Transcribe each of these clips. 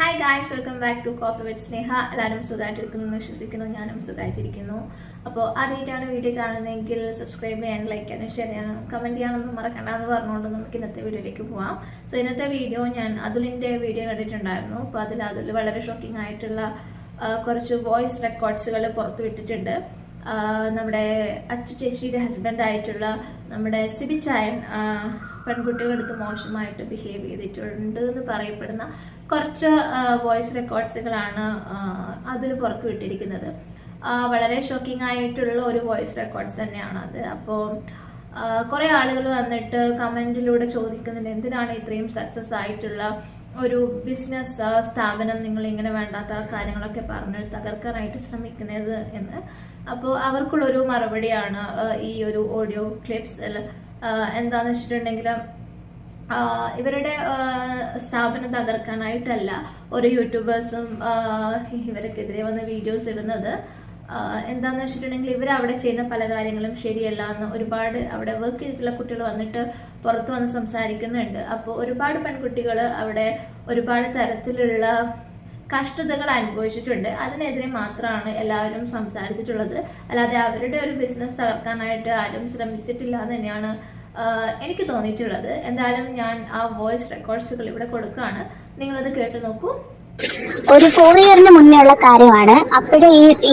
Hi guys, welcome back to coffee with Sneha. എല്ലാവരും സുഖമായിട്ടിരിക്കുന്നു എന്ന് വിശ്വസിക്കുന്നു. ഞാനും സുഖമായിട്ടിരിക്കുന്നു. അപ്പോൾ ആദ്യമായിട്ടാണ് വീഡിയോ കാണുന്നതെങ്കിൽ സബ്സ്ക്രൈബ് ചെയ്യാനും ലൈക്ക് ചെയ്യാനും ഷെയർ ചെയ്യാനും കമൻറ്റ് ചെയ്യാനൊന്നും മറക്കണ്ടെന്ന് പറഞ്ഞുകൊണ്ട് നമുക്ക് ഇന്നത്തെ വീഡിയോയിലേക്ക് പോവാം. സോ ഇന്നത്തെ വീഡിയോ ഞാൻ അതുലിൻ്റെ വീഡിയോ കണ്ടിട്ടുണ്ടായിരുന്നു. അപ്പോൾ അതിൽ വളരെ ഷോക്കിംഗ് ആയിട്ടുള്ള കുറച്ച് വോയിസ് റെക്കോർഡ്സുകൾ പുറത്ത് വിട്ടിട്ടുണ്ട്. നമ്മുടെ അച്ചു ചേച്ചിയുടെ ഹസ്ബൻഡായിട്ടുള്ള നമ്മുടെ സിബിച്ചായൻ പെൺകുട്ടികളെടുത്ത് മോശമായിട്ട് ബിഹേവ് ചെയ്തിട്ടുണ്ട് എന്ന് പറയപ്പെടുന്ന കുറച്ച് വോയിസ് റെക്കോർഡ്സുകളാണ് അതിൽ പുറത്തു വിട്ടിരിക്കുന്നത്. വളരെ ഷോക്കിംഗ് ആയിട്ടുള്ള ഒരു വോയിസ് റെക്കോർഡ്സ് തന്നെയാണ് അത്. അപ്പോൾ കുറേ ആളുകൾ വന്നിട്ട് കമൻറ്റിലൂടെ ചോദിക്കുന്നുണ്ട്, എന്തിനാണ് ഇത്രയും സക്സസ് ആയിട്ടുള്ള ഒരു ബിസിനസ് സ്ഥാപനം നിങ്ങൾ ഇങ്ങനെ വേണ്ടാത്ത കാര്യങ്ങളൊക്കെ പറഞ്ഞ് തകർക്കാനായിട്ട് ശ്രമിക്കുന്നത് എന്ന്. അപ്പോൾ അവർക്കുള്ളൊരു മറുപടിയാണ് ഈ ഒരു ഓഡിയോ ക്ലിപ്സ്. എന്താണെന്ന് വെച്ചിട്ടുണ്ടെങ്കിൽ ഇവരുടെ സ്ഥാപനം തകർക്കാനായിട്ടല്ല ഒരു യൂട്യൂബേഴ്സും ഇവർക്കെതിരെ വന്ന് വീഡിയോസ് ഇടുന്നത്. എന്താണെന്ന് വെച്ചിട്ടുണ്ടെങ്കിൽ ഇവർ അവിടെ ചെയ്യുന്ന പല കാര്യങ്ങളും ശരിയല്ല എന്ന് ഒരുപാട് അവിടെ വർക്ക് ചെയ്തിട്ടുള്ള കുട്ടികൾ വന്നിട്ട് പുറത്ത് വന്ന് സംസാരിക്കുന്നുണ്ട്. അപ്പോൾ ഒരുപാട് പെൺകുട്ടികൾ അവിടെ ഒരുപാട് തരത്തിലുള്ള കഷ്ടതകൾ അനുഭവിച്ചിട്ടുണ്ട്. അതിനെതിരെ മാത്രമാണ് എല്ലാവരും സംസാരിച്ചിട്ടുള്ളത്. അല്ലാതെ അവരുടെ ഒരു ബിസിനസ് തകർക്കാനായിട്ട് ആരും ശ്രമിച്ചിട്ടില്ല എന്ന് തന്നെയാണ് എനിക്ക് തോന്നിയിട്ടുള്ളത്. എന്തായാലും ഞാൻ ആ വോയിസ് റെക്കോർഡ്സുകൾ ഇവിടെ കൊടുക്കുകയാണ്, നിങ്ങളത് കേട്ട് നോക്കൂ. ഒരു 4 ഇയറിന് മുന്നേ ഉള്ള കാര്യമാണ്.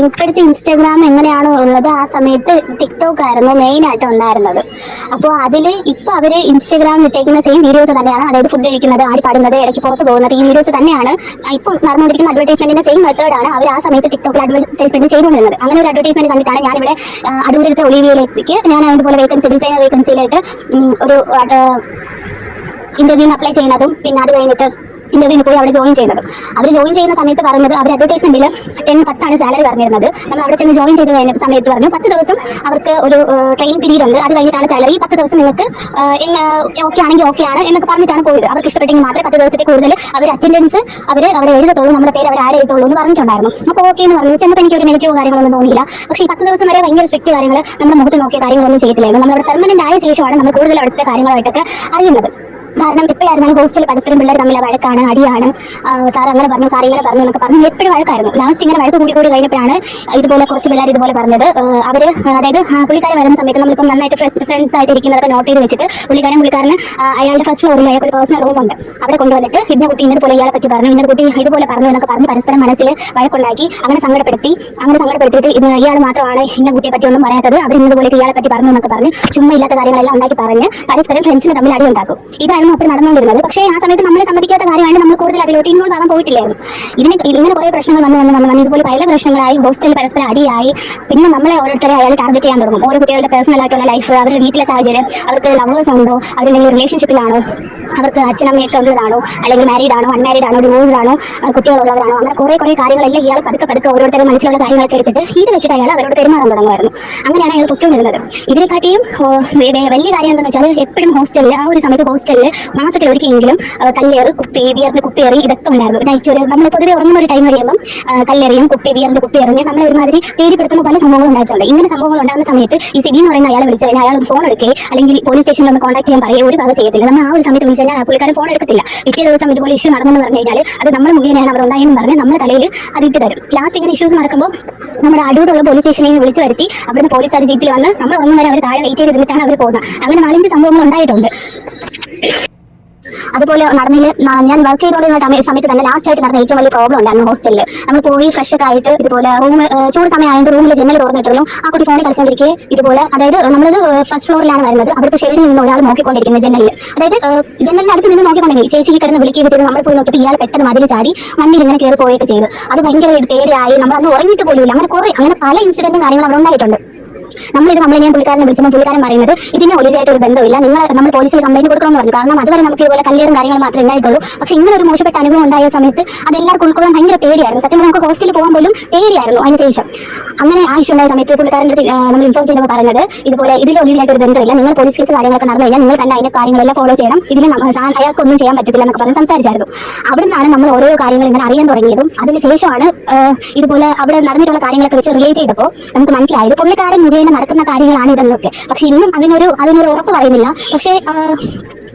ഇപ്പോഴത്തെ ഇൻസ്റ്റാഗ്രാം എങ്ങനെയാണോ ഉള്ളത്, ആ സമയത്ത് ടിക്ടോക്ക് ആയിരുന്നു മെയിൻ ആയിട്ട് ഉണ്ടായിരുന്നത്. അപ്പോൾ അതിൽ ഇപ്പോൾ അവര് ഇൻസ്റ്റാഗ്രാമിൽ ഇട്ടേക്കുന്ന സെയിം വീഡിയോസ് തന്നെയാണ്, അതായത് ഫുഡ് കഴിക്കുന്നത്, ആടി പാടുന്നത്, ഇടയ്ക്ക് പുറത്ത് പോകുന്നത്, ഈ വീഡിയോസ് തന്നെയാണ് ഇപ്പോൾ നടന്നുകൊണ്ടിരിക്കുന്ന അഡ്വർടൈസ്മെന്റിന്റെ സെയിം മെത്തേഡാണ് അവർ ആ സമയത്ത് ടിക്ടോക്കിൽ അഡ്വർടൈസ്മെന്റ് ചെയ്തുകൊണ്ടിരുന്നത്. അങ്ങനെ ഒരു അഡ്വർടൈസ്മെന്റ് കണ്ടിട്ടാണ് ഞാനിവിടെ അടൂരത്തെ ഒളിവിയയിലേക്ക് ഞാൻ അതുപോലെ ഡിസൈനർ വേക്കൻസിയിലായിട്ട് ഒരു ഇന്റർവ്യൂവിന് അപ്ലൈ ചെയ്യുന്നതും പിന്നെ അത് കഴിഞ്ഞിട്ട് ഇന്റർവ്യൂവിന് പോയി അവിടെ ജോയിൻ ചെയ്യുന്നത്. അവർ ജോയിൻ ചെയ്യുന്ന സമയത്ത് പറഞ്ഞത് അവർ അഡ്വർടൈസ്മെന്റിൽ 10 സാലറി പറഞ്ഞിരുന്നത്. നമ്മൾ അവിടെ ചെന്ന് ജോയിൻ ചെയ്ത് കഴിഞ്ഞ സമയത്ത് പറഞ്ഞു 10 ദിവസം അവർക്ക് ഒരു ട്രെയിനിങ് പീരീഡ് ഉണ്ട്, അത് കഴിഞ്ഞിട്ടാണ് സാലറി. 10 ദിവസം നിങ്ങൾക്ക് ഓക്കെ ആണെങ്കിൽ ഓക്കെ ആണ് എന്നൊക്കെ പറഞ്ഞിട്ടാണ് പോയത്. അവർക്ക് ഇഷ്ടപ്പെട്ടെങ്കിൽ മാത്രമേ 10 ദിവസത്തിൽ കൂടുതൽ അവർ അറ്റൻഡൻസ് അവിടെ എഴുതത്തുള്ളൂ, നമ്മുടെ പേര് അവർ ആഡ് ചെയ്യത്തുള്ളൂ എന്ന് പറഞ്ഞിട്ടുണ്ടായിരുന്നു. അപ്പോൾ ഓക്കെ എന്ന് പറഞ്ഞു. ചെന്നപ്പോൾ എനിക്ക് ഒരു നെഗറ്റീവ് കാര്യങ്ങളൊന്നും തോന്നിയില്ല. പക്ഷേ ഈ 10 ദിവസം വരെ ഭയങ്കര സ്ട്രിക്റ്റ് കാര്യങ്ങൾ നമ്മുടെ മുഖത്ത് നോക്കിയ കാര്യങ്ങളൊന്നും ചെയ്യത്തില്ലായിരുന്നു. നമ്മളവിടെ പെർമനന്റ് ആയ ശേഷമാണ് നമ്മൾ കൂടുതൽ അവിടുത്തെ കാര്യങ്ങളായിട്ടൊക്കെ അറിയുന്നത്. കാരണം എപ്പോഴായിരുന്നാലും ഹോസ്റ്റലിൽ പരസ്പരം പിള്ളേർ തമ്മിൽ വഴക്കാണ്, അടിയാണ്, സാർ അങ്ങനെ പറഞ്ഞു, സാർ ഇങ്ങനെ പറഞ്ഞു എന്നൊക്കെ പറഞ്ഞ് എപ്പോഴും വഴക്കായിരുന്നു. ലാസ്റ്റ് ഇങ്ങനെ വഴക്ക് കൂടി കഴിഞ്ഞപ്പോഴാണ് ഇതുപോലെ കുറച്ച് പിള്ളേർ ഇതുപോലെ പറഞ്ഞത്. അവര് അതായത് പുള്ളിക്കാരൻ വരുന്ന സമയത്ത് നമ്മളിപ്പം നന്നായിട്ട് ഫ്രണ്ട്സ് ആയിട്ട് ഇരിക്കുന്നതൊക്കെ നോട്ട് ചെയ്ത് വെച്ചിട്ട് പുള്ളിക്കാരന് അയാളുടെ ഫസ്റ്റ് ഫ്ലോറിൽ ഒരു പേഴ്സണൽ റൂമുണ്ട്, അവിടെ കൊണ്ടുവന്നിട്ട് ഇന്ന കുട്ടി ഇന്നതുപോലെ ഇയാളെ പറ്റി പറഞ്ഞു, ഇന്ന കുട്ടി ഇതുപോലെ പറഞ്ഞു എന്നൊക്കെ പറഞ്ഞ് പരസ്പരം മനസ്സിൽ വഴക്കുണ്ടാക്കി അങ്ങനെ സങ്കടപ്പെടുത്തിയിട്ട് ഇയാൾ മാത്രമാണ് ഇന്ന കുട്ടിയെ പറ്റി ഒന്നും പറയാത്തത്, അവർ ഇന്നതുപോലെ ഇയാളെ പറ്റി പറഞ്ഞു എന്നൊക്കെ പറഞ്ഞ് ചുമ്മാ ഇല്ലാത്ത കാര്യങ്ങളെല്ലാം ഉണ്ടാക്കി പറഞ്ഞ് പരസ്പരം ഫ്രണ്ട്സിന് തമ്മിൽ അടി ഉണ്ടാക്കും. ഇതായിരുന്നു അപ്പോൾ നടന്നുകൊണ്ടിരുന്നത്. പക്ഷേ ആ സമയത്ത് നമ്മളെ സമ്മതിക്കാത്ത കാര്യമാണ്, നമ്മൾ കൂടുതൽ അതിലോട്ട് ഇൻവോൾവ് ആകാൻ പോയിട്ടില്ലായിരുന്നു. ഇങ്ങനെ കുറേ പ്രശ്നങ്ങൾ വന്ന് ഇതുപോലെ പല പ്രശ്നങ്ങളായി, ഹോസ്റ്റലിൽ പരസ്പരം അടിയായി. പിന്നെ നമ്മളെ ഓരോരുത്തരെ അയാൾ ടാർഗറ്റ് ചെയ്യാൻ തുടങ്ങും. ഓരോ കുട്ടികളുടെ പേഴ്സണൽ ആയിട്ടുള്ള ലൈഫ്, അവരുടെ വീട്ടിലെ സാഹചര്യം, അവർക്ക് ലവേഴ്സ് ഉണ്ടോ, അവരെന്തെങ്കിലും റിലേഷൻഷിപ്പിലാണോ, അവർക്ക് അച്ഛനമ്മയൊക്കെ ഉള്ളതാണോ, അല്ലെങ്കിൽ മാരീഡ് ആണോ, അൺമാരീഡ് ആണോ, ഡിവോഴ്സ്ഡ് ആണോ, കുട്ടികളുള്ളവരാണോ, അങ്ങനെ കുറേ കാര്യങ്ങളെല്ലാം ഇയാൾ പതുക്കെ ഓരോരുത്തരും മനസ്സിലുള്ള കാര്യങ്ങളൊക്കെ എടുത്തിട്ട് ഇത് വെച്ചിട്ട് അയാൾ അവരോട് പെരുമാറാൻ തുടങ്ങുമായിരുന്നു. അങ്ങനെയാണ് അയാൾ പൊയ്ക്കൊണ്ടിരുന്നത്. ഇതിനെക്കാട്ടിയും വലിയ കാര്യം എന്താണെന്ന് വെച്ചാൽ എപ്പോഴും ഹോസ്റ്റലിൽ ആ ഒരു സമയത്ത് ഹോസ്റ്റലിൽ മാസത്തിൽ ഒരിക്കലെങ്കിലും കല്ലേറ്, വിയറിന്റെ കുപ്പിയെറി ഇതൊക്കെ ഉണ്ടായിരുന്നു. നൈറ്റ് നമ്മൾ പൊതുവെ ഉറങ്ങുന്ന ഒരു ടൈം കഴിയുമ്പോൾ കല്ലെറിയും വിയറിന്റെ കുപ്പിയെറിഞ്ഞ് നമ്മളെ ഒരുമാതിരി പേടിപ്പെടുത്തുന്ന പല സംഭവങ്ങൾ ഉണ്ടായിട്ടുണ്ട്. ഇങ്ങനെ സംഭവങ്ങൾ ഉണ്ടാകുന്ന സമയത്ത് ഈ സിബി എന്ന് പറയുന്ന അയാളെ വിളിച്ചു കഴിഞ്ഞാൽ അയാൾ ഫോൺ എടുക്കുകയോ അല്ലെങ്കിൽ പോലീസ് സ്റ്റേഷനിൽ ഒന്ന് കോൺടാക്ട് ചെയ്യാൻ പറയുക ഒരു ഭാഗം ചെയ്യത്തില്ല. നമ്മൾ ആ ഒരു സമയത്ത് വിളിച്ചു കഴിഞ്ഞാൽ പുള്ളിക്കാരൻ ഫോൺ എടുക്കത്തില്ല. പിറ്റേ ദിവസം ഇതുപോലെ ഇഷ്യൂ നടന്നെന്ന് പറഞ്ഞു കഴിഞ്ഞാൽ അത് നമ്മൾ മുഖേനയാണ് അവർ ഉണ്ടായെന്ന് പറഞ്ഞ് നമ്മുടെ തലയിൽ അതിട്ട് തരും. ലാസ്റ്റ് ഇങ്ങനെ ഇഷ്യൂസ് നടക്കുമ്പോൾ നമ്മുടെ അടൂരുള്ള പോലീസ് സ്റ്റേഷനിൽ വിളിച്ചു വരുത്തി അവിടുന്ന് പോലീസുകാർ ജീപ്പിൽ വന്ന് നമ്മൾ ഒന്നും വരെ അവർ താഴെ വെയിറ്റ് ചെയ്തിരുന്നിട്ടാണ് അവർ പോകുന്നത്. അങ്ങനെ 4-5 സംഭവങ്ങൾ ഉണ്ടായിട്ടുണ്ട്. അതുപോലെ നടന്നില്ല. ഞാൻ വർക്ക് ചെയ്തുകൊണ്ടിരുന്ന സമയത്ത് തന്നെ ലാസ്റ്റ് ആയിട്ട് നടന്ന ഏറ്റവും വലിയ പ്രോബ്ലം ഉണ്ടായിരുന്നു ഹോസ്റ്റലിൽ. നമ്മൾ പോയി ഫ്രഷ് ഒക്കെ ആയിട്ട് ഇതുപോലെ ചൂട് സമയമായതുകൊണ്ട് റൂമിൽ ജനൽ തുറന്നിട്ടിരുന്നു. ആ കുട്ടി ഫോണിൽ കളിച്ചുകൊണ്ടിരിക്കുക ഇതുപോലെ, അതായത് നമ്മളത് ഫസ്റ്റ് ഫ്ലോറിലാണ് വരുന്നത്. അവിടുത്തെ ഷെയ്ഡിൽ നിന്ന് ഒരാൾ നോക്കിക്കൊണ്ടിരിക്കുന്നത് ജനലിൽ, അതായത് ജനലിന്റെ അടുത്ത് നിന്ന് നോക്കിക്കൊണ്ടിരിക്കും. ചേച്ചി കിടന്ന് വിളിക്കുകയൊക്കെ ചെയ്ത് നമ്മൾ പോയി നോക്കിയിട്ട് ഇയാൾ പെട്ടെന്ന് മതിൽ ചാടി മണ്ണിൽ ഇങ്ങനെ കയറി പോവുകയൊക്കെ ചെയ്തു. അത് ഭയങ്കര പേടിയായി. നമ്മൾ അന്ന് ഉറങ്ങിയിട്ട് പോലും ഇല്ല. അങ്ങനെ പല ഇൻസിഡന്റും കാര്യങ്ങളും അവിടെ ഉണ്ടായിട്ടുണ്ട്. നമ്മൾ ഞാൻ പുള്ളിക്കാരനെ വിളിച്ചപ്പോൾ പുള്ളിക്കാരൻ പറയുന്നത് ഇതിന് ഒലിവായിട്ട് ഒരു ബന്ധമില്ല, നമ്മൾ പോലീസിൽ കംപ്ലൈന്റ് കൊടുക്കണമെന്ന് പറഞ്ഞു. കാരണം അതുവരെ നമുക്ക് ഇതുപോലെ കല്ലേറും കാര്യങ്ങൾ മാത്രമേ ഉണ്ടായിട്ടുള്ളൂ. പക്ഷെ ഇങ്ങനെ ഒരു മോശപ്പെട്ട അനുഭവം ഉണ്ടായ സമയത്ത് അതെല്ലാവർക്കും ഉൾക്കൊള്ളാൻ ഭയങ്കര പേടിയായിരുന്നു. സത്യം നമുക്ക് ഹോസ്റ്റലിൽ പോകാൻ പോലും പേടിയായിരുന്നു. അതിനുശേഷം അങ്ങനെ ആവശ്യം ഉണ്ടായ സമയത്ത് പുള്ളിക്കാരൻ്റെ നമ്മൾ ഇൻഫോം ചെയ്തപ്പോൾ പറഞ്ഞത് ഇതുപോലെ ഇതിൽ ഒലിവായിട്ട് ഒരു ബന്ധമില്ല, നിങ്ങൾ പോലീസ് കേസ് കാര്യങ്ങളൊക്കെ നടന്നു കഴിഞ്ഞാൽ നിങ്ങൾ തന്നെ അതിന്റെ കാര്യങ്ങളെല്ലാം ഫോളോ ചെയ്യണം, ഇതിന് അയാൾക്കൊന്നും ചെയ്യാൻ പറ്റത്തില്ല എന്നൊക്കെ പറഞ്ഞ് സംസാരിച്ചായിരുന്നു. അവിടെ നിന്നാണ് നമ്മൾ ഓരോ കാര്യങ്ങൾ ഇങ്ങനെ അറിയാൻ തുടങ്ങിയതും. അതിനുശേഷമാണ് ഇതുപോലെ അവിടെ നടന്നിട്ടുള്ള കാര്യങ്ങളൊക്കെ വെച്ച് റിലേറ്റ് ചെയ്തപ്പോൾ നമുക്ക് മനസ്സിലായത് പുള്ളിക്കാരൻ മുഖേന നടക്കുന്ന കാര്യങ്ങളാണ് ഇതെന്നൊക്കെ. പക്ഷെ ഇന്നും അതിനൊരു ഉറപ്പ് പറയുന്നില്ല. പക്ഷേ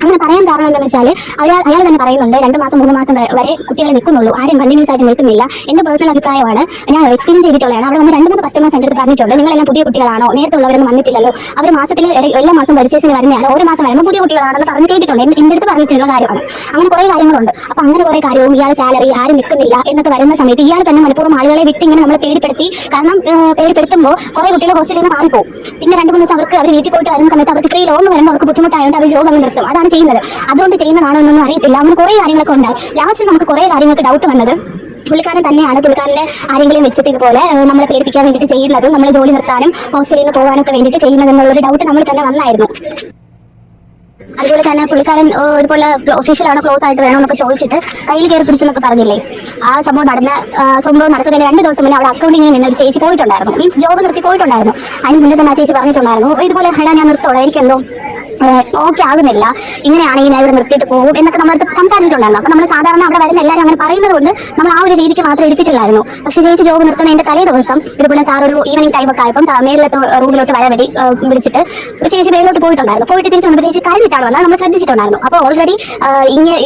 അങ്ങനെ പറയാൻ കാരണം എന്താണെന്ന് വെച്ചാൽ അയാൾ തന്നെ പറയുന്നുണ്ട് 2 മാസം 3 മാസം വരെ കുട്ടികളെ നിൽക്കുന്നുള്ളൂ, ആരും കണ്ടിന്യൂസ് ആയിട്ട് നിൽക്കുന്നില്ല. എന്റെ പേഴ്സണൽ അഭിപ്രായമാണ്, ഞാൻ എക്സ്പീരിയൻസ് ചെയ്തിട്ടുള്ളതാണ്. അവിടെ വന്ന് 2-3 കസ്റ്റമേഴ്സ് എൻ്റെ അടുത്ത് പറഞ്ഞിട്ടുണ്ട്, നിങ്ങളെല്ലാം പുതിയ കുട്ടികളാണോ, നേരത്തെ ഉള്ളവരൊന്നും വന്നിട്ടില്ലല്ലോ, അവർ മാസത്തിൽ എല്ലാ മാസം പരിചയത്തിന് വരുന്നതാണ്, ഓരോ മാസം വരുമ്പോൾ പുതിയ കുട്ടികളാണെന്ന് പറഞ്ഞ് കേട്ടിട്ടുണ്ട്. എൻ്റെ അടുത്ത് പറഞ്ഞിട്ടുള്ള കാര്യമാണ്. അങ്ങനെ കുറേ കാര്യങ്ങളുണ്ട്. അപ്പോൾ അങ്ങനെ കുറേ കാര്യവും ഇയാൾ സാലറി ആരും നിൽക്കുന്നില്ല എന്നൊക്കെ വരുന്ന സമയത്ത് ഇയാൾ തന്നെ മനഃപൂർവ്വം ആളുകളെ വിട്ട് ഇങ്ങനെ നമ്മളെ പേടിപ്പെടുത്തി. കാരണം പേടിപ്പെടുത്തുമ്പോൾ കുറേ കുട്ടികൾ ഹോസ്റ്റലിൽ നിന്ന് മാറിപ്പോകും. പിന്നെ 2-3 ദിവസം അവർക്ക് അവർ വീട്ടിൽ പോയിട്ട് വരുന്ന സമയത്ത് അവർക്ക് ഫ്രീ ലോങ് വരുമ്പോൾ അവർക്ക് ബുദ്ധിമുട്ടായതുകൊണ്ട് അവർ ജോബ് അങ്ങ് നിർത്തും. അതാണ് ചെയ്യുന്നത്. അതുകൊണ്ട് ചെയ്യുന്നതാണോ എന്നൊന്നും അറിയത്തില്ല. അങ്ങനെ കുറേ കാര്യങ്ങളൊക്കെ ഉണ്ടായി. ലാസ്റ്റ് നമുക്ക് കുറേ കാര്യങ്ങൾക്ക് ഡൗട്ട് വന്നത് പുള്ളിക്കാരൻ തന്നെയാണ്. പുള്ളിക്കാരൻ്റെ ആരെങ്കിലും വെച്ചിട്ട് ഇതുപോലെ നമ്മളെ പേടിപ്പിക്കാൻ വേണ്ടിയിട്ട് ചെയ്യുന്നതും നമ്മളെ ജോലി നിർത്താനും ഹോസ്റ്റലിൽ നിന്ന് പോകാനൊക്കെ വേണ്ടിയിട്ട് ചെയ്യുന്നതെന്നുള്ളൊരു ഡൗട്ട് നമ്മൾ തന്നെ വന്നായിരുന്നു. അതുപോലെ തന്നെ പുള്ളിക്കാരൻ ഇതുപോലെ ഒഫീഷ്യലാണോ ക്ലോസ് ആയിട്ട് വേണോ എന്നൊക്കെ ചോദിച്ചിട്ട് കയ്യിൽ കയറി പിടിച്ചെന്നൊക്കെ പറഞ്ഞില്ലേ, ആ സംഭവം നടക്കുന്നതിന് 2 ദിവസം മുന്നേ അവിടെ അക്കൗണ്ടിങ്ങിന് നിന്ന് ഒരു ചേച്ചി പോയിട്ടുണ്ടായിരുന്നു. മീൻസ് ജോബ് നിർത്തി പോയിട്ടുണ്ടായിരുന്നു. അതിന് മുന്നേ തന്നെ ആ ചേച്ചി പറഞ്ഞിട്ടുണ്ടായിരുന്നു, ഇതുപോലെ ഞാൻ നിർത്തോളാം, എനിക്കെന്തോ ഓക്കെ ആകുന്നില്ല, ഇങ്ങനെയാണെങ്കിൽ ഞാൻ ഇവിടെ നിർത്തിയിട്ട് പോകും എന്നൊക്കെ നമ്മളടുത്ത് സംസാരിച്ചിട്ടുണ്ടായിരുന്നു. അപ്പോൾ നമ്മൾ സാധാരണ അവിടെ വരുന്ന എല്ലാവരും അങ്ങനെ പറയുന്നത് കൊണ്ട് നമ്മൾ ആ ഒരു രീതിക്ക് മാത്രം എടുത്തിട്ടില്ലായിരുന്നു. പക്ഷേ ചേച്ചി ജോബ് നിർത്തുന്നതിൻ്റെ തലേ ദിവസം ഇതുപോലെ സാർ ഒരു ഈവനിങ് ടൈം ഒക്കെ ആയപ്പോൾ മേളിലത്തെ റൂമിലോട്ട് വരാൻ വേണ്ടി വിളിച്ചിട്ട് ചേച്ചി മേളിലോട്ട് പോയിട്ടുണ്ടായിരുന്നു. പോയിട്ട് തിരിച്ച് വന്നപ്പോൾ ചേച്ചി കരഞ്ഞിട്ടാണ് വന്നത്, നമ്മൾ ശ്രദ്ധിച്ചിട്ടുണ്ടായിരുന്നു. അപ്പോൾ ഓൾറെഡി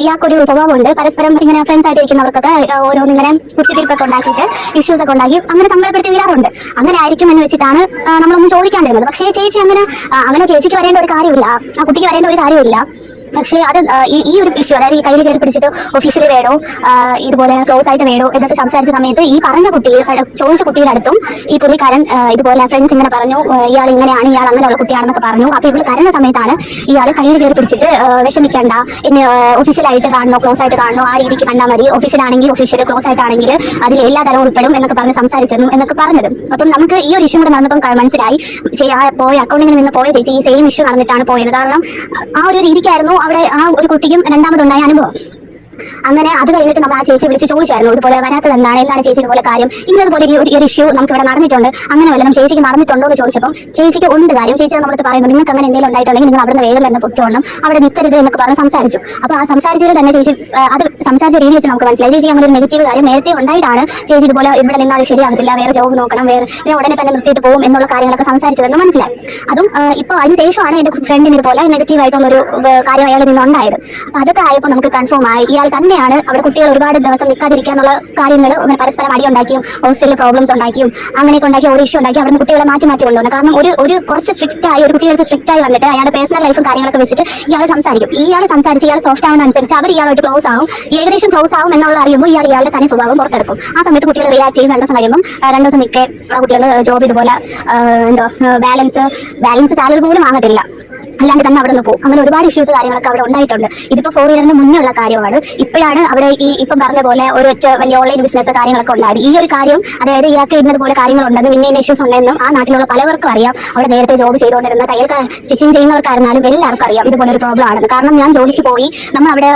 ഇയാൾക്കൊരു സ്വഭാവമുണ്ട്, പരസ്പരം ഇങ്ങനെ ഫ്രണ്ട്സ് ആയിട്ട് ഇരിക്കുന്നവർക്കൊക്കെ ഓരോന്നിങ്ങനെ കുത്തിത്തിരിപ്പൊക്കെ ഉണ്ടാക്കിയിട്ട് ഇഷ്യൂസ് ഒക്കെ ഉണ്ടാക്കി അങ്ങനെ സങ്കടപ്പെടുത്തി വിടാറുണ്ട്. അങ്ങനെ ആയിരിക്കും എന്ന് വെച്ചിട്ടാണ് നമ്മളൊന്നും ചോദിക്കാണ്ടിരുന്നത്. പക്ഷേ ചേച്ചി അങ്ങനെ ചേച്ചിക്ക് വരേണ്ട ഒരു കാര്യമില്ല, ആ കുട്ടിക്ക് വരേണ്ട ഒരു കാര്യമില്ല. പക്ഷേ അത് ഈ ഒരു ഇഷ്യൂ, അതായത് ഈ കയ്യിൽ ചേർത്ത് പിടിച്ചിട്ട് ഒഫീഷ്യലി വേണോ, ഇതുപോലെ ക്ലോസ് ആയിട്ട് വേണോ എന്നൊക്കെ സംസാരിച്ച സമയത്ത് ഈ പറഞ്ഞ ചോദിച്ച കുട്ടിയുടെ അടുത്തും ഈ പുള്ളിക്കാരൻ ഇതുപോലെ ഫ്രണ്ട്സ് ഇങ്ങനെ പറഞ്ഞു, ഇയാൾ ഇങ്ങനെയാണ്, ഇയാൾ അങ്ങനെയുള്ള കുട്ടിയാണെന്നൊക്കെ പറഞ്ഞു. അപ്പോൾ ഇവള് കരഞ്ഞ സമയത്താണ് ഇയാൾ കയ്യിൽ കയറി പിടിച്ചിട്ട് വിഷമിക്കേണ്ട, ഇനി ഒഫീഷ്യലായിട്ട് കാണണോ ക്ലോസ് ആയിട്ട് കാണണോ ആ രീതിക്ക് കണ്ടാൽ മതി, ഒഫീഷ്യലാണെങ്കിൽ ഒഫീഷ്യൽ, ക്ലോസ് ആയിട്ടാണെങ്കിൽ അതിൽ എല്ലാ തരവും ഉൾപ്പെടും എന്നൊക്കെ പറഞ്ഞ് സംസാരിച്ചിരുന്നു എന്നൊക്കെ പറഞ്ഞത്. അപ്പം നമുക്ക് ഈ ഒരു ഇഷ്യൂ കൂടെ നടന്നപ്പം മനസ്സിലായി, അക്കൗണ്ടിങ്ങിൽ നിന്ന് പോയ ചേച്ചി ഈ സെയിം ഇഷ്യൂ നടന്നിട്ടാണ് പോയത്. കാരണം ആ ഒരു രീതിക്കായിരുന്നു അവിടെ ആ ഒരു കുട്ടിക്കും രണ്ടാമതുണ്ടായ അനുഭവം. അങ്ങനെ അത് കഴിഞ്ഞിട്ട് നമ്മൾ ആ ചേച്ചി വിളിച്ച് ചോദിച്ചായിരുന്നു, ഇതുപോലെ വരാത്തത് എന്താണ് ചേച്ചി ഇതുപോലെ കാര്യം, ഇന്നതുപോലെ ഒരു ഇഷ്യൂ നമുക്ക് ഇവിടെ നടന്നിട്ടുണ്ട്, അങ്ങനെ വല്ലതും ചേച്ചിക്ക് നടന്നിട്ടുണ്ടോ എന്ന് ചോദിച്ചപ്പോൾ ചേച്ചിക്ക് ഉണ്ട് കാര്യം. ചേച്ചി നമ്മളടുത്ത് പറയുന്നത്, നിങ്ങൾക്ക് അങ്ങനെ എന്തെങ്കിലും ഉണ്ടായിട്ടുണ്ടെങ്കിൽ നിങ്ങൾ അവിടെ വേഗം തന്നെ പൊയ്ക്കോണം, അവിടെ നിൽക്കരുത് എന്നൊക്കെ പറഞ്ഞ് സംസാരിച്ചു. അപ്പോൾ ആ സംസാരിച്ചതിൽ തന്നെ ചേച്ചി അത് സംസാരിച്ച രീതി വെച്ച് നമുക്ക് മനസ്സിലായി ചേച്ചി അങ്ങനെ ഒരു നെഗറ്റീവ് കാര്യം നേരത്തെ ഉണ്ടായിട്ടാണ് ചേച്ചി ഇതുപോലെ ഇവിടെ നിന്നാൽ ശരിയാകത്തില്ല, വേറെ ജോബ് നോക്കണം, പിന്നെ ഉടനെ തന്നെ നിർത്തിയിട്ട് പോകും എന്നുള്ള കാര്യങ്ങളൊക്കെ സംസാരിച്ചതെന്ന് മനസ്സിലായി. അതും ഇപ്പോൾ അതിനുശേഷമാണ് എൻ്റെ ഫ്രണ്ടിന് ഇതുപോലെ നെഗറ്റീവ് ആയിട്ടുള്ളൊരു കാര്യം അയാളിൽ നിന്നുണ്ടായത്. അപ്പോൾ അതൊക്കെ ആയപ്പോൾ നമുക്ക് കൺഫേം ആയി ഇയാൾ തന്നെയാണ് അവിടെ കുട്ടികൾ ഒരുപാട് ദിവസം നിൽക്കാതിരിക്കാനുള്ള കാര്യങ്ങൾ പരസ്പരം അടിയുണ്ടാക്കിയും ഹോസ്റ്റലിൽ പ്രോബ്ലംസ് ഉണ്ടാക്കിയും അങ്ങനെയൊക്കെ ഉണ്ടാക്കി ഒരു ഇഷ്യൂ ഉണ്ടാക്കി അവിടെ കുട്ടികളെ മാറ്റി കൊണ്ടുവന്നു. കാരണം ഒരു കുറച്ച് സ്ട്രിക്റ്റ് ആയി ഒരു കുട്ടികൾക്ക് സ്ട്രിക്റ്റ് ആയി വന്നിട്ട് അയാളുടെ പേഴ്സണൽ ലൈഫും കാര്യങ്ങളൊക്കെ വെച്ചിട്ട് ഇയാൾ സംസാരിക്കും. ഇയാൾ സോഫ്റ്റ് ആവുന്ന അനുസരിച്ച് അവർ ഇയാളായിട്ട് ക്ലോസ് ആവും, ഏകദേശം ക്ലോസ് ആവും എന്നുള്ള അറിയുമ്പോൾ ഇയാളുടെ തനി സ്വഭാവം പുറത്തെടുക്കും. ആ സമയത്ത് കുട്ടികൾ റിയാക്ട് ചെയ്യും. 2 ദിവസം കഴിയുമ്പോൾ 2 ദിവസം മിക്ക കുട്ടികൾ ജോബ് ഇതുപോലെ ബാലൻസ് സാലറി പോലും വാങ്ങത്തില്ല, അല്ലാണ്ട് തന്നെ അവിടെ നിന്ന് പോകും. അങ്ങനെ ഒരുപാട് ഇഷ്യൂസ് കാര്യങ്ങളൊക്കെ അവിടെ ഉണ്ടായിട്ടുണ്ട്. ഇതിപ്പോൾ 4 ഇയറിന് മുന്നേ ഉള്ള കാര്യമാണ്. ഇപ്പോഴാണ് അവിടെ ഇപ്പം പറഞ്ഞ പോലെ ഒരു വലിയ ഓൺലൈൻ ബിസിനസ് കാര്യങ്ങളൊക്കെ ഉണ്ടായത്. ഈ ഒരു കാര്യം, അതായത് ഇയാൾക്ക് ഇന്നതുപോലെ കാര്യങ്ങളുണ്ടെന്നും ഇന്ന ഇഷ്യൂസ് ഉണ്ടെന്നും ആ നാട്ടിലുള്ള പലവർക്കും അറിയാം. അവിടെ നേരത്തെ ജോബ് ചെയ്തുകൊണ്ടിരുന്ന തയ്യൽ സ്റ്റിച്ചിങ് ചെയ്യുന്നവർക്കായിരുന്നാലും എല്ലാവർക്കും അറിയാം ഇതുപോലെ ഒരു പ്രോബ്ലം ആണെന്ന്. കാരണം ഞാൻ ജോലിക്ക് പോയി നമ്മൾ അവിടെ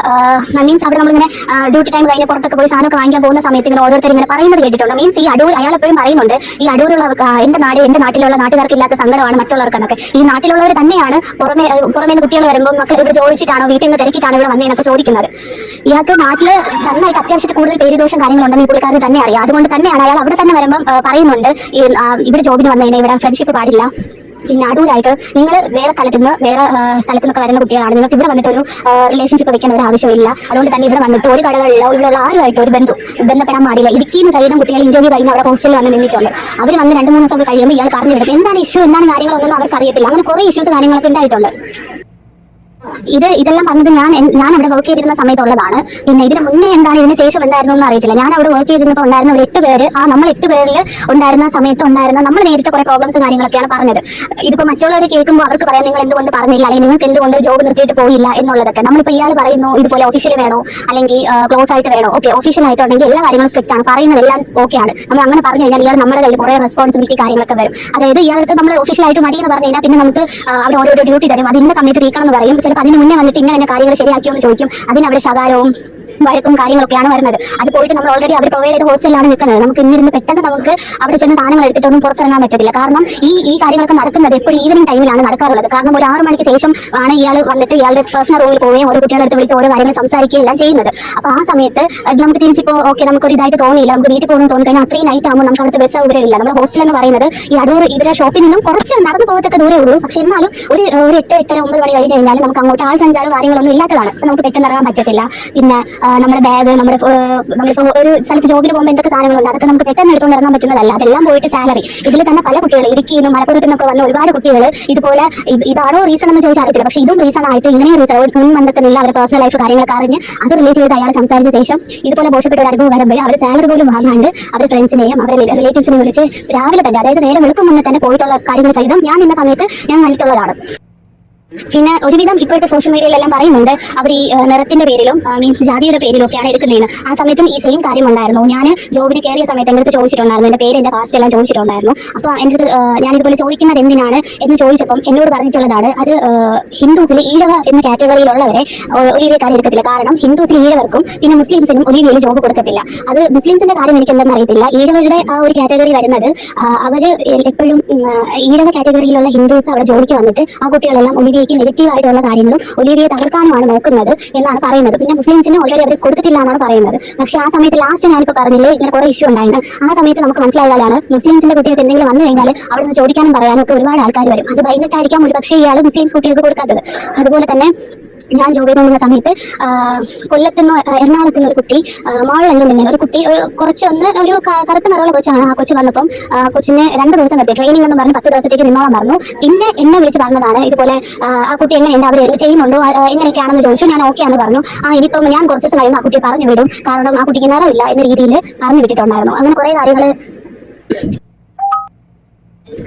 മീൻസ് അവിടെ നമ്മളിങ്ങനെ ഡ്യൂട്ടി ടൈം കഴിഞ്ഞ് പുറത്തൊക്കെ പോയി സാധനമൊക്കെ വാങ്ങിക്കാൻ പോകുന്ന സമയത്ത് ഇങ്ങനെ ഓരോരുത്തർ ഇങ്ങനെ പറയുന്നത് കേട്ടിട്ടുണ്ട്. മീൻസ് ഈ അടൂർ അയാൾ എപ്പോഴും പറയുന്നുണ്ട്, ഈ അടൂരുള്ള എൻ്റെ നാട്ടിലുള്ള നാട്ടുകാർക്ക് ഇല്ലാത്ത സങ്കടമാണ് മറ്റുള്ളവർക്കെന്നൊക്കെ. ഈ നാട്ടിലുള്ളവർ തന്നെയാണ് പുറമേ കുട്ടികൾ വരുമ്പോൾ മക്കൾ ഇവിടെ ചോദിച്ചിട്ടാണോ വീട്ടിൽ നിന്ന് തിരക്കിട്ടാണോ ഇവിടെ വന്നതെന്നൊക്കെ ചോദിക്കുന്നത്. ഇയാൾക്ക് നാട്ടിൽ നന്നായിട്ട് അത്യാവശ്യത്തിൽ കൂടുതൽ പേരുദോഷം കാര്യങ്ങളുണ്ടെന്ന് ഈ പുള്ളിക്കാരന് തന്നെ അറിയാം. അതുകൊണ്ട് തന്നെയാണ് അയാൾ അവിടെ തന്നെ വരുമ്പോൾ പറയുന്നുണ്ട്, ഇവിടെ ജോബിന് വന്നതിന് ഇവിടെ ഫ്രണ്ട്ഷിപ്പ് പാടില്ല, പിന്നെ അടൂരായിട്ട് നിങ്ങൾ വേറെ സ്ഥലത്ത് നിന്നൊക്കെ വരുന്ന കുട്ടികളാണ്, നിങ്ങൾക്ക് ഇവിടെ വന്നിട്ട് ഒരു റിലേഷൻഷിപ്പ് വെക്കാൻ ഒരു ആവശ്യമില്ല. അതുകൊണ്ട് തന്നെ ഇവിടെ വന്നിട്ട് ഒരു കടകളിലോ ഇവിടെയുള്ള ആരുമായിട്ട് ഒരു ബന്ധപ്പെടാൻ പാടില്ല. ഇടുക്കിന്ന് സഹിതം കുട്ടികൾ ഇന്റർവ്യൂ കഴിഞ്ഞ് അവിടെ ഹോസ്റ്റലിൽ വന്ന് നിന്നിട്ടുണ്ട്. അവർ വന്ന് 2-3 ദിവസം കഴിയുമ്പോൾ ഇയാൾ പറഞ്ഞു വിടും. എന്താണ് ഇഷ്യൂ, എന്താണ് കാര്യങ്ങളൊന്നും അവർക്ക് അറിയത്തില്ല. അങ്ങനെ കുറേ ഇഷ്യൂസ് കാര്യങ്ങളൊക്കെ ഉണ്ടായിട്ടുണ്ട്. ഇതെല്ലാം പറഞ്ഞത് ഞാൻ അവിടെ വർക്ക് ചെയ്തിരുന്ന സമയത്തുള്ളതാണ്. പിന്നെ ഇതിന് മുന്നേ എന്താണ്, ഇതിന് ശേഷം എന്തായിരുന്നു എന്ന് അറിയത്തില്ല. ഞാൻ അവിടെ വർക്ക് ചെയ്തിരുന്നപ്പോൾ ഉണ്ടായിരുന്ന ഒരു 8 പേര്, നമ്മൾ 8 പേരിൽ ഉണ്ടായിരുന്ന സമയത്ത് നമ്മൾ നേരിട്ട് കുറെ പ്രോബ്ലംസ് കാര്യങ്ങളൊക്കെയാണ് പറഞ്ഞത്. ഇതിപ്പോൾ മറ്റുള്ളവർ കേൾക്കുമ്പോൾ അവർക്ക് പറയാം, നിങ്ങൾ എന്തുകൊണ്ട് പറഞ്ഞില്ല, അല്ലെങ്കിൽ നിങ്ങൾക്ക് എന്തുകൊണ്ട് ജോബ് നിർത്തിയിട്ട് പോയില്ല എന്നുള്ളതൊക്കെ. നമ്മളിപ്പോൾ ഇയാൾ പറയുന്നു ഇതുപോലെ ഒഫീഷ്യൽ വേണോ അല്ലെങ്കിൽ ക്ലോസ് ആയിട്ട് വേണോ, ഓക്കെ ഒഫീഷ്യൽ ആയിട്ടുണ്ടെങ്കിൽ എല്ലാ കാര്യങ്ങളും സ്ട്രിക്റ്റ് ആണ്, പറയുന്നതെല്ലാം ഓക്കെ ആണ്. നമ്മൾ അങ്ങനെ പറഞ്ഞു കഴിഞ്ഞാൽ ഇയാൾ നമ്മുടെ കയ്യിൽ കുറേ റെസ്പോൺസിബിലിറ്റി കാര്യങ്ങളൊക്കെ വരും. അതായത് ഇയാൾക്ക് നമ്മൾ ഒഫീഷ്യലായിട്ട് മതി എന്ന് പറഞ്ഞു കഴിഞ്ഞാൽ പിന്നെ നമുക്ക് അവിടെ ഓരോ ഡ്യൂട്ടി തരും, അത് ഇന്ന സമയത്ത് തീർക്കണം എന്ന് പറയും. ചിലപ്പോൾ അതിന് മുന്നേ വന്നിട്ട് ഇങ്ങനെ കാര്യങ്ങൾ ശരിയാക്കിയോ എന്ന് ചോദിക്കും. അതിനവിടെ ശകാരവും വഴക്കും കാര്യങ്ങളൊക്കെയാണ് വരുന്നത്. അത് പോയിട്ട് നമ്മൾ ഓൾറെഡി അവർ പ്രൊവൈഡ് ചെയ്ത ഹോസ്റ്റലിലാണ് നിൽക്കുന്നത്. നമുക്ക് ഇന്നിരുന്ന് പെട്ടെന്ന് നമുക്ക് അവിടെ ചെന്ന് സാധനങ്ങൾ എടുത്തിട്ടൊന്നും പുറത്തിറങ്ങാൻ പറ്റത്തില്ല. കാരണം ഈ കാര്യങ്ങളൊക്കെ നടക്കുന്നത് എപ്പോഴും ഈവനിങ് ടൈമിലാണ് നടക്കാറുള്ളത്. കാരണം ഒരു 6 മണിക്ക് ശേഷം ആണ് ഇയാൾ വന്നിട്ട് ഇയാളുടെ പേഴ്സണൽ റൂമിൽ പോവുകയും ഓരോ കുട്ടികളെ അടുത്ത് വിളിച്ച് ഓരോ കാര്യങ്ങൾ സംസാരിക്കുകയും എല്ലാം ചെയ്യുന്നത്. അപ്പോൾ ആ സമയത്ത് നമുക്ക് തിരിച്ചിപ്പോൾ ഓക്കെ നമുക്കൊരു ഇതായിട്ട് തോന്നിയില്ല, നമുക്ക് വീട്ടിൽ പോകണമെന്ന് തോന്നിക്കഴിഞ്ഞാൽ അത്രയും നൈറ്റ് ആകുമ്പോൾ നമുക്ക് അവിടുത്തെ ബസ് സൗകര്യം ഇല്ല. നമ്മുടെ ഹോസ്റ്റൽ എന്ന് പറയുന്നത് ഈ അടൂർ ഇവരെ ഷോപ്പിൽ നിന്നും കുറച്ച് നടന്നു പോകത്തക്ക ദൂരേ ഉള്ളൂ. പക്ഷെ എന്നാലും ഒരു 8, 8:30, 9 മണി കഴിഞ്ഞ് കഴിഞ്ഞാൽ നമുക്ക് അങ്ങോട്ട് ആൾ സഞ്ചാരവും കാര്യങ്ങളൊന്നും ഇല്ലാത്തതാണ്. അപ്പോൾ നമുക്ക് പെട്ടെന്ന് ഇറങ്ങാൻ പറ്റത്തില്ല. പിന്നെ നമ്മുടെ ബാഗ്, നമ്മളിപ്പോൾ ഒരു സ്ഥലത്ത് ജോബിന് പോകുമ്പോൾ എന്തൊക്കെ സാധനങ്ങളുണ്ട് അതൊക്കെ നമുക്ക് പെട്ടെന്ന് എടുത്തുകൊണ്ട് ഇറങ്ങാൻ പറ്റുന്നതല്ല. അതെല്ലാം പോയിട്ട് സാലറി. ഇതിൽ തന്നെ പല കുട്ടികൾ ഇടുക്കിയിൽ നിന്നും മലപ്പുറത്തു നിന്നൊക്കെ വന്ന ഒരുപാട് കുട്ടികൾ ഇതുപോലെ ഇതാണോ റീസൺ എന്ന് ചോദിച്ചാൽ അറിയത്തില്ല. പക്ഷേ ഇതും റീസൺ ആയിട്ട് ഇങ്ങനെ റീസൺ മുൻ ബന്ധത്തിലുള്ള അവരുടെ പേഴ്സണൽ ലൈഫ് കാര്യങ്ങളൊക്കെ അറിഞ്ഞ് അത് റിലേറ്റ് ചെയ്ത് അയാൾ സംസാരിച്ച ശേഷം ഇതുപോലെ മോശപ്പെട്ട ഒരു അനുഭവം വരുമ്പോൾ അവർ സാലറി പോലും വാങ്ങാണ്ട് അവർ ഫ്രണ്ട്സിനെയും അവരുടെ റിലേറ്റീവ്സിനെയും വിളിച്ച് രാവിലെ തന്നെ, അതായത് നേരെ വെളുക്കും മുന്നേ തന്നെ പോയിട്ടുള്ള കാര്യങ്ങൾ സഹിതം ഞാൻ ഇന്ന സമയത്ത് ഞാൻ കണ്ടിട്ടുള്ളതാണ്. പിന്നെ ഒരുവിധം ഇപ്പോഴത്തെ സോഷ്യൽ മീഡിയയിലെല്ലാം പറയുന്നുണ്ട് അവർ ഈ നിറത്തിന്റെ പേരിലും മീൻസ് ജാതിയുടെ പേരിലും ഒക്കെയാണ് എടുക്കുന്നതെന്ന്. ആ സമയത്തും ഈ സെയിം കാര്യം ഉണ്ടായിരുന്നു. ഞാൻ ജോബിന് കയറിയ സമയത്ത് എൻ്റെ അടുത്ത് ചോദിച്ചിട്ടുണ്ടായിരുന്നു, എൻ്റെ പേര് എൻ്റെ കാസ്റ്റ് എല്ലാം ചോദിച്ചിട്ടുണ്ടായിരുന്നു. അപ്പോൾ എൻ്റെ അടുത്ത് ഞാൻ ഇതുപോലെ ചോദിക്കുന്നത് എന്തിനാണ് എന്ന് ചോദിച്ചപ്പം എന്നോട് പറഞ്ഞിട്ടുള്ളതാണ് അത് ഹിന്ദുസിൽ ഈഴവ എന്ന കാറ്റഗറിയിലുള്ളവരെ ഒലിവിയക്കാർ എടുക്കത്തില്ല. കാരണം ഹിന്ദുസിൽ ഈഴവർക്കും പിന്നെ മുസ്ലിംസിനും ഒലിവിയയിൽ ജോബ് കൊടുക്കത്തില്ല. അത് മുസ്ലിംസിന്റെ കാര്യം എനിക്ക് എന്തെന്ന് അറിയത്തില്ല. ഈഴവരുടെ ആ ഒരു കാറ്റഗറി വരുന്നത് അവർ എപ്പോഴും ഈഴവ കാറ്റഗറിയിലുള്ള ഹിന്ദുസ് അവിടെ ജോലിക്ക് വന്നിട്ട് ആ കുട്ടികളെല്ലാം ഒലിവിയയ്ക്ക് നെഗറ്റീവ് ആയിട്ടുള്ള കാര്യങ്ങളും ഒലിവിയെ തകർക്കാനുമാണ് നോക്കുന്നത് എന്നാണ് പറയുന്നത്. പിന്നെ മുസ്ലിംസിന് ഓൾറെഡി അവർ കൊടുത്തിട്ടില്ല എന്നാണ് പറയുന്നത്. പക്ഷേ ആ സമയത്ത് ലാസ്റ്റ് ഞാനിപ്പോൾ പറഞ്ഞില്ലേ ഇങ്ങനെ കുറെ ഇഷ്യൂ ഉണ്ടായിരുന്നു. ആ സമയത്ത് നമുക്ക് മനസ്സിലായാലാണ് മുസ്ലിംസിന്റെ കുട്ടികൾക്ക് എന്തെങ്കിലും വന്നു കഴിഞ്ഞാൽ അവിടെ നിന്ന് ചോദിക്കാനും പറയാനും ഒക്കെ ഒരുപാട് ആൾക്കാർ വരും. അത് ഭയന്നിട്ടായിരിക്കാം ഒരു പക്ഷേ ഇയാൾ മുസ്ലിംസ് കുട്ടികൾക്ക് കൊടുക്കാത്തത്. അതുപോലെ തന്നെ ഞാൻ ജോബ് ചെയ്തുകൊണ്ടിരുന്ന സമയത്ത് കൊല്ലത്തുനിന്ന് എറണാകുളത്തുനിന്ന് ഒരു കുട്ടി മോളിൽ തന്നെ ഒരു കുട്ടി കുറച്ച് ഒരു കറുത്ത നിറമുള്ള കൊച്ചാണ്. ആ കൊച്ചു വന്നപ്പം കൊച്ചിന് 2 ദിവസം നിർത്തി ട്രെയിനിങ് എന്ന് പറഞ്ഞ് 10 ദിവസത്തേക്ക് നിന്നോളാൻ പറഞ്ഞു. പിന്നെ എന്നെ വിളിച്ച് പറഞ്ഞതാണ് ഇതുപോലെ ആ കുട്ടി എങ്ങനെയുണ്ട്, അവർ ചെയ്യുന്നുണ്ടോ, എങ്ങനെയൊക്കെയാണെന്ന് ചോദിച്ചു. ഞാൻ ഓക്കെ ആണെന്ന് പറഞ്ഞു. ഇനിയിപ്പം ഞാൻ കുറച്ച് ദിവസം കഴിയുമ്പോൾ ആ കുട്ടിയെ പറഞ്ഞു വിടും, കാരണം ആ കുട്ടിക്ക് നിറമില്ല എന്ന രീതിയിൽ പറഞ്ഞു വിട്ടിട്ടുണ്ടായിരുന്നു. അങ്ങനെ കുറേ കാര്യങ്ങൾ,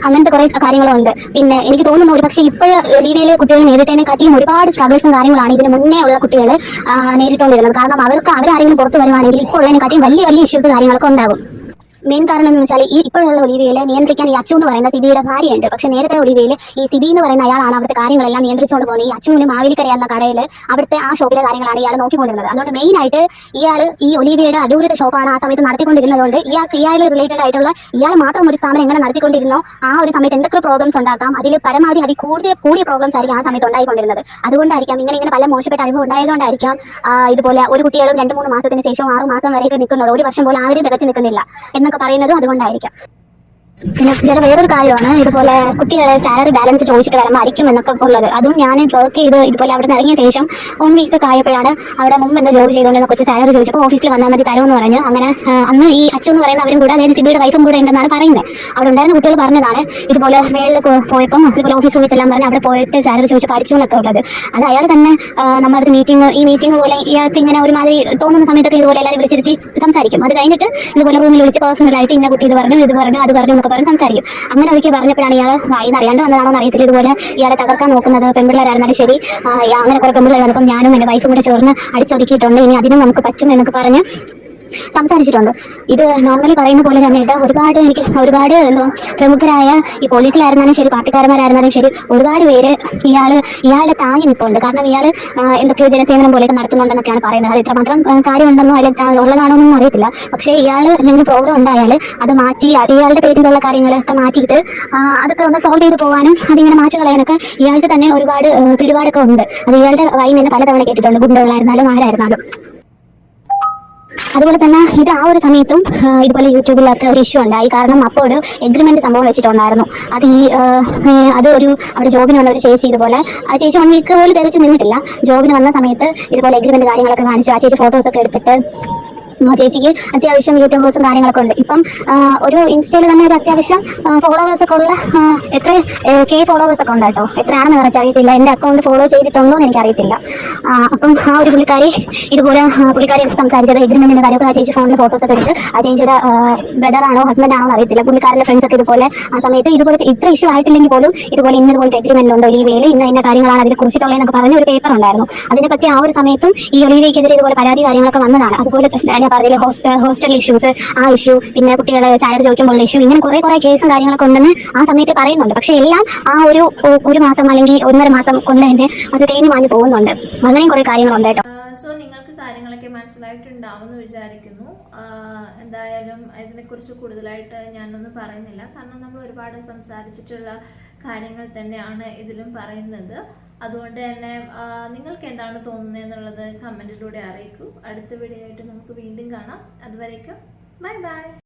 അങ്ങനത്തെ കുറെ കാര്യങ്ങളുണ്ട്. പിന്നെ എനിക്ക് തോന്നുന്നു ഒരു പക്ഷേ ഇപ്പോൾ ഒലിവിയയിലെ കുട്ടികൾ നേരിട്ടതിനെക്കാട്ടിയും ഒരുപാട് സ്ട്രഗിൾസും കാര്യങ്ങളാണ് ഇതിന് മുന്നേ ഉള്ള കുട്ടികൾ നേരിട്ടുകൊണ്ടിരുന്നത്. കാരണം അവരാരെങ്കിലും പുറത്തു വരുവാണെങ്കിൽ ഇപ്പോൾ ഉള്ളതിനെക്കാട്ടിയും വലിയ വലിയ ഇഷ്യൂസ് കാര്യങ്ങളൊക്കെ ഉണ്ടാകും. മെയിൻ കാരണം എന്ന് വെച്ചാൽ ഈ ഇപ്പോഴുള്ള ഒലിവിയയിലെ നിയന്ത്രിക്കാൻ ഈ അച്ചു എന്ന് പറയുന്ന സിബിയുടെ ഭാര്യയുണ്ട്. പക്ഷേ നേരത്തെ ഒലിവിയയിൽ ഈ സിബി എന്ന് പറയുന്ന അയാളാണ് അവിടുത്തെ കാര്യങ്ങളെല്ലാം നിയന്ത്രിച്ചുകൊണ്ട് പോകുന്നത്. ഈ അച്ചുവിന് മാവേലിക്കര എന്ന കടയിൽ അവിടുത്തെ ആ ഷോപ്പിലെ കാര്യങ്ങളാണ് ഇയാൾ നോക്കിക്കൊണ്ടിരുന്നത്. അതുകൊണ്ട് മെയിൻ ആയിട്ട് ഇയാൾ ഈ ഒലിവിയയുടെ അടൂരത്തെ ഷോപ്പാണ് ആ സമയത്ത് നടത്തിക്കൊണ്ടിരുന്നതുകൊണ്ട് ഇയാൾ റിലേറ്റഡ് ആയിട്ടുള്ള ഇയാൾ മാത്രം ഒരു സ്ഥാപനം എങ്ങനെ നടത്തിക്കൊണ്ടിരുന്നോ ആ ഒരു സമയത്ത് എന്തൊക്കെ പ്രോബ്ലംസ് ഉണ്ടാക്കാം, അതിൽ പരമാവധി അതിൽ കൂടിയ പ്രോബ്ലംസ് ആയിരിക്കും ആ സമയത്ത് ഉണ്ടായിക്കൊണ്ടിരുന്നത്. അതുകൊണ്ടായിരിക്കാം ഇങ്ങനെ പല മോശപ്പെട്ട അനുഭവം ഉണ്ടായതുകൊണ്ടായിരിക്കാം ഇതുപോലെ ഒരു കുട്ടികളും 2-3 മാസത്തിന് ശേഷം 6 മാസം വരെയൊക്കെ നിൽക്കുന്നുള്ളൂ, 1 വർഷം പോലെ ആരും തികച്ചു നിൽക്കുന്നില്ല എന്നൊക്കെ പറയുന്നത് അതുകൊണ്ടായിരിക്കാം. പിന്നെ വേറൊരു കാര്യമാണ് ഇതുപോലെ കുട്ടികളെ സാലറി ബാലൻസ് ചോദിച്ചിട്ട് വരുമ്പോൾ അടിക്കും എന്നൊക്കെ ഉള്ളത്. അതും ഞാൻ വർക്ക് ചെയ്ത് ഇതുപോലെ അവിടെ നിന്ന് ഇറങ്ങിയ ശേഷം 1 വീക്ക് ഒക്കെ ആയപ്പോഴാണ് അവിടെ മുമ്പ് എന്താ ജോബ് ചെയ്തുകൊണ്ടിരുന്ന കുറച്ച് സാലറി ചോദിച്ചപ്പോൾ ഓഫീസിൽ വന്നാൽ മതി തരുമെന്ന് പറഞ്ഞു. അങ്ങനെ അന്ന് ഈ അച്ചു എന്ന് പറയുന്ന അവരും കൂടെ, അതായത് സിബിയുടെ വൈഫും കൂടെ ഉണ്ടെന്നാണ് പറയുന്നത്. അവിടെ ഉണ്ടായിരുന്ന കുട്ടികൾ പറഞ്ഞതാണ് ഇതുപോലെ മേളിൽ പോയപ്പം ഇതുപോലെ ഓഫീസ് വിളിച്ചെല്ലാം പറഞ്ഞ് അവിടെ പോയിട്ട് സാലറി ചോദിച്ചപ്പോൾ അടിച്ചു എന്നൊക്കെ ഉള്ളത്. അത് അയാൾ തന്നെ നമ്മളടുത്ത് മീറ്റിംഗ് പോലെ ഇയാൾക്ക് ഇങ്ങനെ ഒരുമാതിരി തോന്നുന്ന സമയത്തൊക്കെ ഇതുപോലെ എല്ലാവരും വിളിച്ചിരുത്തി സംസാരിക്കും. അത് കഴിഞ്ഞിട്ട് ഇതുപോലെ റൂമിൽ വിളിച്ച് പേഴ്സണലായിട്ട് ഇന്ന കുട്ടി ഇത് പറഞ്ഞു അത് പറഞ്ഞു എന്നൊക്കെ പറഞ്ഞ് സംസാരിക്കും. അങ്ങനെ ഒരിക്കൽ പറഞ്ഞപ്പോഴാണ് ഇയാൾ വായിന്ന് അറിയാണ്ട് വന്നതാണോ എന്ന് അറിയത്തില്ല, ഇതുപോലെ ഇയാളെ തകർക്കാൻ നോക്കുന്നത് പെൺപിള്ളേരായിരുന്നാലും ശരി. അങ്ങനെ കുറെ പെൺപിള്ളേർ വന്നപ്പം ഞാനും എൻ്റെ വൈഫും കൂടെ ചേർന്ന് അടിച്ചൊതുക്കിയിട്ടുണ്ട്, ഇനി അതിനും നമുക്ക് പറ്റും എന്നൊക്കെ പറഞ്ഞ് സംസാരിച്ചിട്ടുണ്ട്. ഇത് നോർമലി പറയുന്ന പോലെ തന്നെ എനിക്ക് ഒരുപാട് പ്രമുഖരായ ഈ പോലീസിലായിരുന്നാലും ശരി പാർട്ടിക്കാരന്മാരായിരുന്നാലും ശരി ഒരുപാട് പേര് ഇയാളുടെ താങ്ങി നിൽപ്പുണ്ട്. കാരണം ഇയാൾ എന്തൊക്കെയോ ജനസേവനം പോലെയൊക്കെ നടത്തുന്നുണ്ടെന്നൊക്കെയാണ് പറയുന്നത്. അത് ഇത്രമാത്രം കാര്യമുണ്ടെന്നോ അല്ലെങ്കിൽ ഉള്ളതാണോ എന്നൊന്നും അറിയത്തില്ല. പക്ഷേ ഇയാൾ എന്തെങ്കിലും പ്രോബ്ലം ഉണ്ടായാൽ അത് മാറ്റി ഇയാളുടെ പേരിലുള്ള കാര്യങ്ങളൊക്കെ മാറ്റിയിട്ട് അതൊക്കെ ഒന്ന് സോൾവ് ചെയ്ത് പോകാനും അതിങ്ങനെ മാറ്റി കളയാനൊക്കെ ഇയാൾക്ക് തന്നെ ഒരുപാട് പിടിപാടൊക്കെ ഉണ്ട്. അത് ഇയാളുടെ വായിൽ നിന്ന് പലതവണ കേട്ടിട്ടുണ്ട്, ഗുണ്ടകളായിരുന്നാലും ആരായിരുന്നാലും. അതുപോലെ തന്നെ ഇത് ആ ഒരു സമയത്തും ഇതുപോലെ യൂട്യൂബിലൊക്കെ ഒരു ഇഷ്യൂ ഉണ്ടായി. കാരണം അപ്പോൾ ഒരു എഗ്രിമെന്റ് സംഭവം വെച്ചിട്ടുണ്ടായിരുന്നു. അത് അവിടെ ജോബിന് വന്ന ഒരു ചേച്ചി ഇതുപോലെ ആ ചേച്ചി 1 വീക്ക് പോലും തികച്ചു നിന്നിട്ടില്ല. ജോബിന് വന്ന സമയത്ത് ഇതുപോലെ എഗ്രിമെന്റ് കാര്യങ്ങളൊക്കെ കാണിച്ചു. ആ ചേച്ചി ഫോട്ടോസൊക്കെ എടുത്തിട്ട് ചേച്ചിക്ക് അത്യാവശ്യം യൂട്യൂബേഴ്സും കാര്യങ്ങളൊക്കെ ഉണ്ട്. ഇപ്പം ഒരു ഇൻസ്റ്റയിൽ തന്നെ ഒരു അത്യാവശ്യം ഫോളോവേഴ്സ് ഒക്കെ ഉള്ള എത്ര ഫോളോവേഴ്സ് ഒക്കെ ഉണ്ട് കേട്ടോ. എത്രയാണെന്ന് അറിയത്തില്ല, എൻ്റെ അക്കൗണ്ട് ഫോളോ ചെയ്തിട്ടുണ്ടോ എന്ന് എനിക്കറിയത്തില്ല. അപ്പം ആ ഒരു പുള്ളിക്കാരി ഇതുപോലെ സംസാരിച്ചത് എഗ്രിമെന്റിന്റെ കാര്യമൊക്കെ ആ ചേച്ചി ഫോണിൽ ഫോട്ടോസ് ഒക്കെ എടുത്ത് ആ ചേച്ചിയുടെ ബ്രദറാണോ ഹസ്ബൻഡ് ആണോ എന്ന് അറിയത്തില്ല. പുള്ളിക്കാരുടെ ഫ്രണ്ട്സ് ഒക്കെ ഇതുപോലെ ആ സമയത്ത് ഇതുപോലത്തെ ഇത്ര ഇഷ്യൂ ആയിട്ടില്ലെങ്കിൽ പോലും ഇതുപോലത്തെ എഗ്രിമെന്റ് ഉണ്ടോ ഒലിവിയയിൽ ഇന്ന കാര്യങ്ങളാണ് അതിനെ കുറിച്ചിട്ടുള്ളതെന്നൊക്കെ പറഞ്ഞ ഒരു പേപ്പർ ഉണ്ടായിരുന്നു. അതിനെപ്പറ്റി ആ ഒരു സമയത്തും ഈ ഒലിവിയയ്ക്കെതിരെ ഇതുപോലെ പരാതി കാര്യങ്ങളൊക്കെ വന്നതാണ്. അതുപോലെ പറഞ്ഞില്ലേ ഹോസ്റ്റൽ ഇഷ്യൂസ്, ആ ഇഷ്യൂ, പിന്നെ കുട്ടികളെ സാലറി ചോദിക്കുമ്പോഴുള്ള ഇഷ്യൂ, ഇങ്ങനെ കുറെ കേസും കാര്യങ്ങളൊക്കെ ഉണ്ടെന്ന് ആ സമയത്ത് പറയുന്നുണ്ട്. പക്ഷെ എല്ലാം ആ ഒരു മാസം അല്ലെങ്കിൽ 1.5 മാസം കൊണ്ട് തന്നെ അത് തേഞ്ഞു മാഞ്ഞു പോകുന്നുണ്ട്. അങ്ങനെയും കുറെ കാര്യങ്ങളുണ്ട് കേട്ടോ. സോ നിങ്ങൾക്ക് കാര്യങ്ങളൊക്കെ മനസ്സിലായിട്ടുണ്ടാവുമെന്ന് വിചാരിക്കുന്നു. എന്തായാലും ഇതിനെക്കുറിച്ച് കൂടുതലായിട്ട് ഞാനൊന്നും പറയുന്നില്ല, കാരണം നമ്മൾ ഒരുപാട് സംസാരിച്ചിട്ടുള്ള കാര്യങ്ങൾ തന്നെയാണ് ഇതിലും പറയുന്നത്. അതുകൊണ്ട് തന്നെ നിങ്ങൾക്ക് എന്താണ് തോന്നുന്നത് എന്നുള്ളത് കമൻറ്റിലൂടെ അറിയിക്കൂ. അടുത്ത വീഡിയോ ആയിട്ട് നമുക്ക് വീണ്ടും കാണാം. അതുവരേക്കും ബൈ ബൈ.